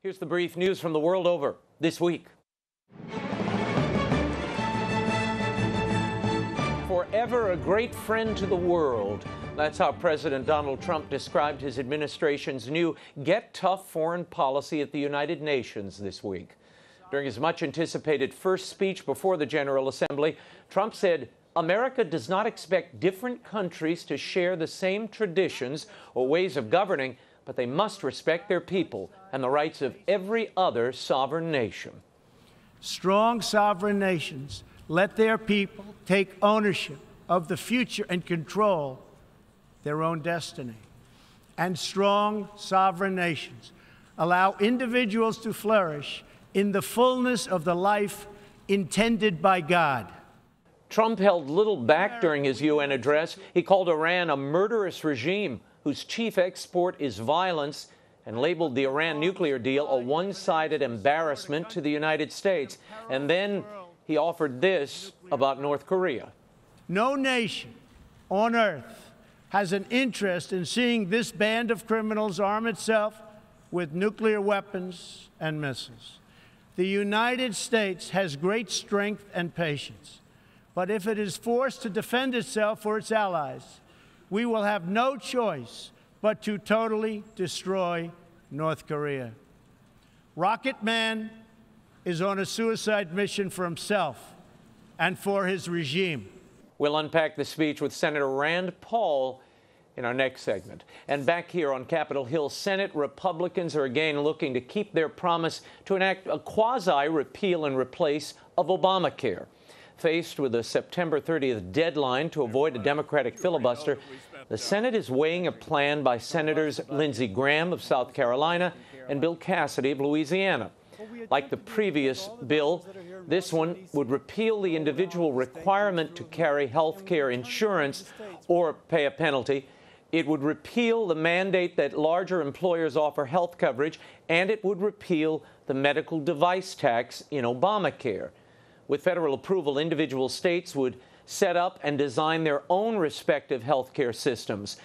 Here's the brief news from the world over this week. Forever a great friend to the world. That's how President Donald Trump described his administration's new Get Tough foreign policy at the United Nations this week. During his much-anticipated first speech before the General Assembly, Trump said, "America does not expect different countries to share the same traditions or ways of governing, but they must respect their people and the rights of every other sovereign nation." Strong sovereign nations let their people take ownership of the future and control their own destiny. And strong sovereign nations allow individuals to flourish in the fullness of the life intended by God. Trump held little back during his UN address. He called Iran a murderous regime whose chief export is violence and labeled the Iran nuclear deal a one-sided embarrassment to the United States. And then he offered this about North Korea. No nation on earth has an interest in seeing this band of criminals arm itself with nuclear weapons and missiles. The United States has great strength and patience, but if it is forced to defend itself or its allies, we will have no choice but to totally destroy North Korea. Rocket Man is on a suicide mission for himself and for his regime. We'll unpack the speech with Senator Rand Paul in our next segment. And back here on Capitol Hill, Senate Republicans are again looking to keep their promise to enact a quasi-repeal and replace of Obamacare. Faced with a September 30th deadline to avoid a Democratic filibuster, the Senate is weighing a plan by Senators Lindsey Graham of South Carolina and Bill Cassidy of Louisiana. Like the previous bill, this one would repeal the individual requirement to carry health care insurance or pay a penalty. It would repeal the mandate that larger employers offer health coverage, and it would repeal the medical device tax in Obamacare. With federal approval, individual states would set up and design their own respective health care systems.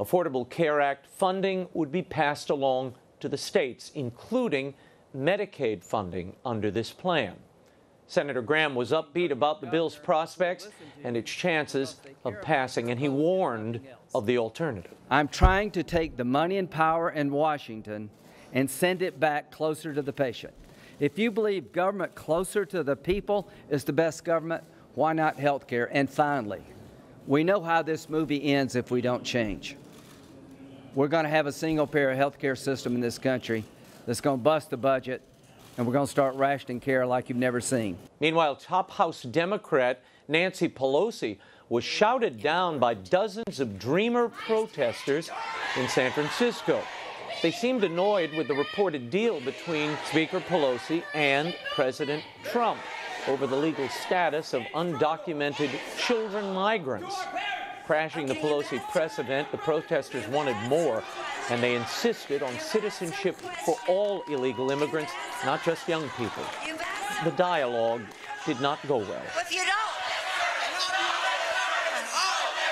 Affordable Care Act funding would be passed along to the states, including Medicaid funding under this plan. Senator Graham was upbeat about the bill's prospects and its chances of passing, and he warned of the alternative. I'm trying to take the money and power in Washington and send it back closer to the patient. If you believe government closer to the people is the best government, why not health care? And finally, we know how this movie ends if we don't change. We're going to have a single-payer health care system in this country that's going to bust the budget, and we're going to start rationing care like you've never seen. Meanwhile, top House Democrat Nancy Pelosi was shouted down by dozens of Dreamer protesters in San Francisco. They seemed annoyed with the reported deal between Speaker Pelosi and President Trump over the legal status of undocumented children migrants. Crashing the Pelosi precedent, the protesters wanted more, and they insisted on citizenship for all illegal immigrants, not just young people. The dialogue did not go well. If you don't,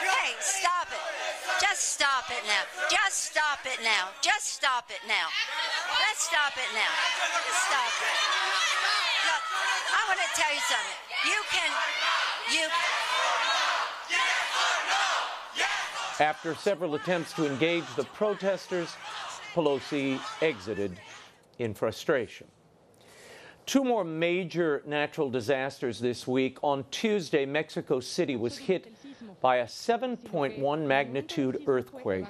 hey, stop it. Just stop it now. Just stop it now. Just stop it now. Let's stop it now. Just stop it. Look, I want to tell you something. After several attempts to engage the protesters, Pelosi exited in frustration. Two more major natural disasters this week. On Tuesday, Mexico City was hit by a 7.1 magnitude earthquake.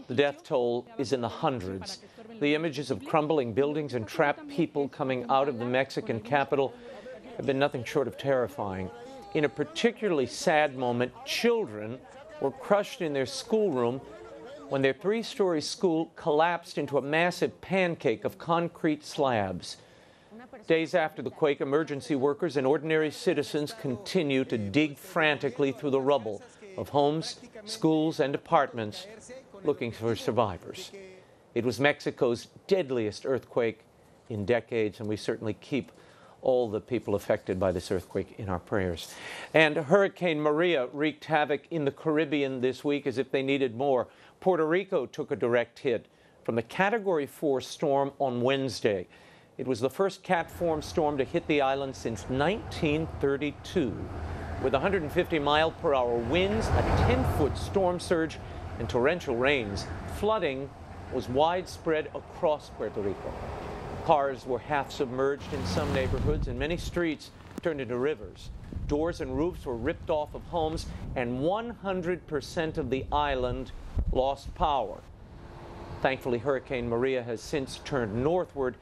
The death toll is in the hundreds. The images of crumbling buildings and trapped people coming out of the Mexican capital have been nothing short of terrifying. In a particularly sad moment, children were crushed in their schoolroom when their three-story school collapsed into a massive pancake of concrete slabs. Days after the quake, emergency workers and ordinary citizens continue to dig frantically through the rubble of homes, schools, and apartments looking for survivors. It was Mexico's deadliest earthquake in decades, and we certainly keep all the people affected by this earthquake in our prayers. And Hurricane Maria wreaked havoc in the Caribbean this week as if they needed more. Puerto Rico took a direct hit. from the Category 4 storm on Wednesday. It was the first Cat 4 storm to hit the island since 1932. With 150-mile-per-hour winds, a 10-foot storm surge, and torrential rains, flooding was widespread across Puerto Rico. Cars were half submerged in some neighborhoods, and many streets turned into rivers. Doors and roofs were ripped off of homes, and 100% of the island lost power. Thankfully, Hurricane Maria has since turned northward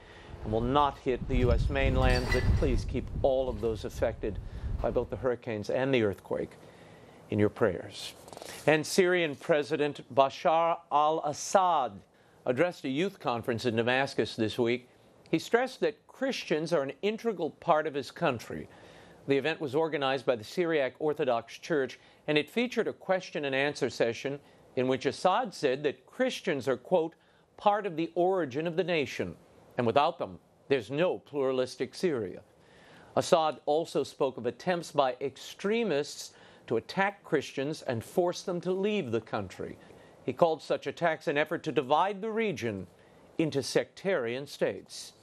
and will not hit the U.S. mainland, but please keep all of those affected by both the hurricanes and the earthquake in your prayers. And Syrian President Bashar al-Assad addressed a youth conference in Damascus this week. He stressed that Christians are an integral part of his country. The event was organized by the Syriac Orthodox Church, and it featured a question and answer session in which Assad said that Christians are, quote, part of the origin of the nation, and without them, there's no pluralistic Syria. Assad also spoke of attempts by extremists to attack Christians and force them to leave the country. He called such attacks an effort to divide the region into sectarian states.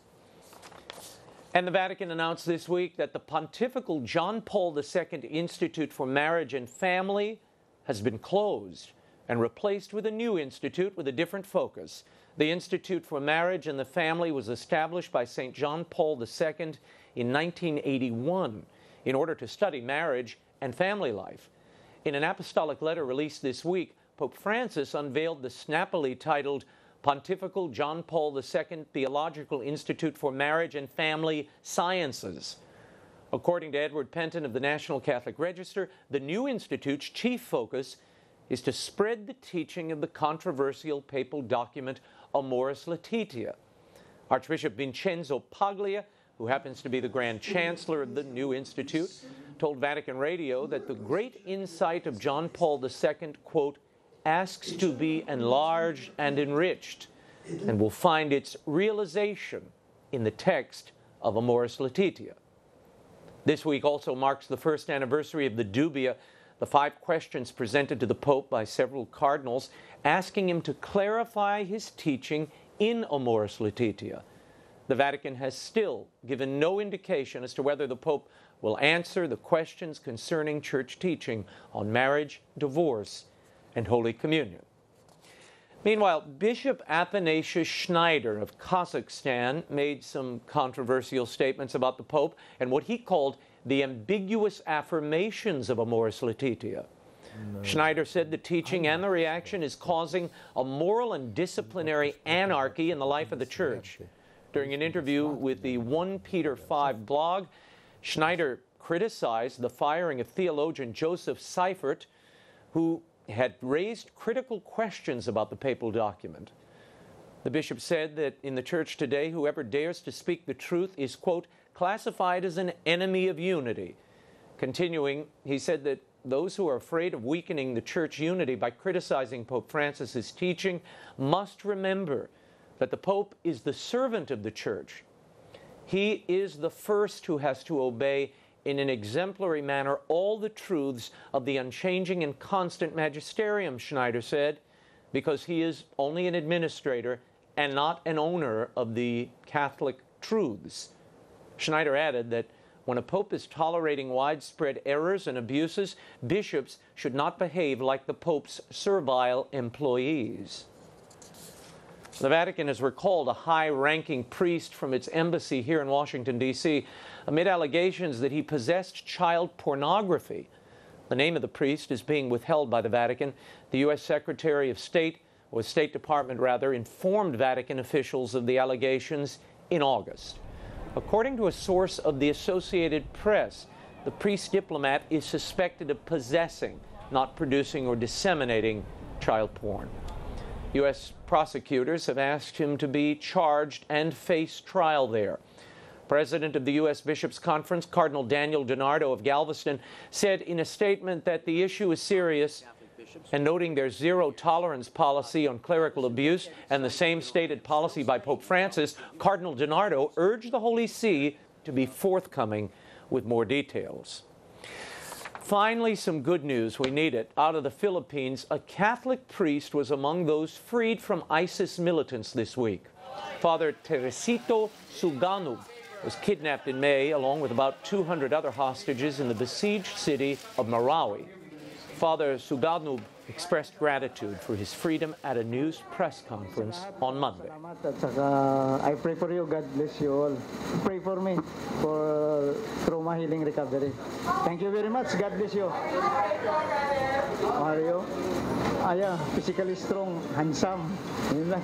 And the Vatican announced this week that the Pontifical John Paul II Institute for Marriage and Family has been closed and replaced with a new institute with a different focus. The Institute for Marriage and the Family was established by St. John Paul II in 1981 in order to study marriage and family life. In an apostolic letter released this week, Pope Francis unveiled the snappily titled Pontifical John Paul II Theological Institute for Marriage and Family Sciences. According to Edward Penton of the National Catholic Register, the new institute's chief focus is to spread the teaching of the controversial papal document Amoris Laetitia. Archbishop Vincenzo Paglia, who happens to be the Grand Chancellor of the new institute, told Vatican Radio that the great insight of John Paul II, quote, asks to be enlarged and enriched, and will find its realization in the text of Amoris Laetitia. This week also marks the first anniversary of the dubia, the 5 questions presented to the Pope by several cardinals, asking him to clarify his teaching in Amoris Laetitia. The Vatican has still given no indication as to whether the Pope will answer the questions concerning church teaching on marriage, divorce, and Holy Communion. Meanwhile, Bishop Athanasius Schneider of Kazakhstan made some controversial statements about the Pope and what he called the ambiguous affirmations of Amoris Laetitia. Schneider said the teaching and the reaction is causing a moral and disciplinary anarchy in the life of the Church. During an interview with the 1 Peter 5 blog, Schneider criticized the firing of theologian Joseph Seifert, who had raised critical questions about the papal document. The bishop said that in the Church today, whoever dares to speak the truth is, quote, classified as an enemy of unity. Continuing, he said that those who are afraid of weakening the Church unity by criticizing Pope Francis's teaching must remember that the Pope is the servant of the Church. He is the first who has to obey in an exemplary manner all the truths of the unchanging and constant magisterium, Schneider said, because he is only an administrator and not an owner of the Catholic truths. Schneider added that when a pope is tolerating widespread errors and abuses, bishops should not behave like the Pope's servile employees. The Vatican has recalled a high-ranking priest from its embassy here in Washington, D.C., amid allegations that he possessed child pornography. The name of the priest is being withheld by the Vatican. The U.S. Secretary of State, or State Department rather, informed Vatican officials of the allegations in August. According to a source of the Associated Press, the priest diplomat is suspected of possessing, not producing or disseminating, child porn. U.S. prosecutors have asked him to be charged and face trial there. President of the U.S. Bishops' Conference, Cardinal Daniel DiNardo of Galveston, said in a statement that the issue is serious, and noting their zero-tolerance policy on clerical abuse and the same stated policy by Pope Francis, Cardinal DiNardo urged the Holy See to be forthcoming with more details. Finally, some good news. We need it. Out of the Philippines, a Catholic priest was among those freed from ISIS militants this week. Father Teresito Suganub was kidnapped in May, along with about 200 other hostages in the besieged city of Marawi. Father Suganub expressed gratitude for his freedom at a news press conference on Monday. I pray for you. God bless you all. Pray for me for trauma healing recovery. Thank you very much. God bless you. Mario, physically strong, handsome. Yun lang.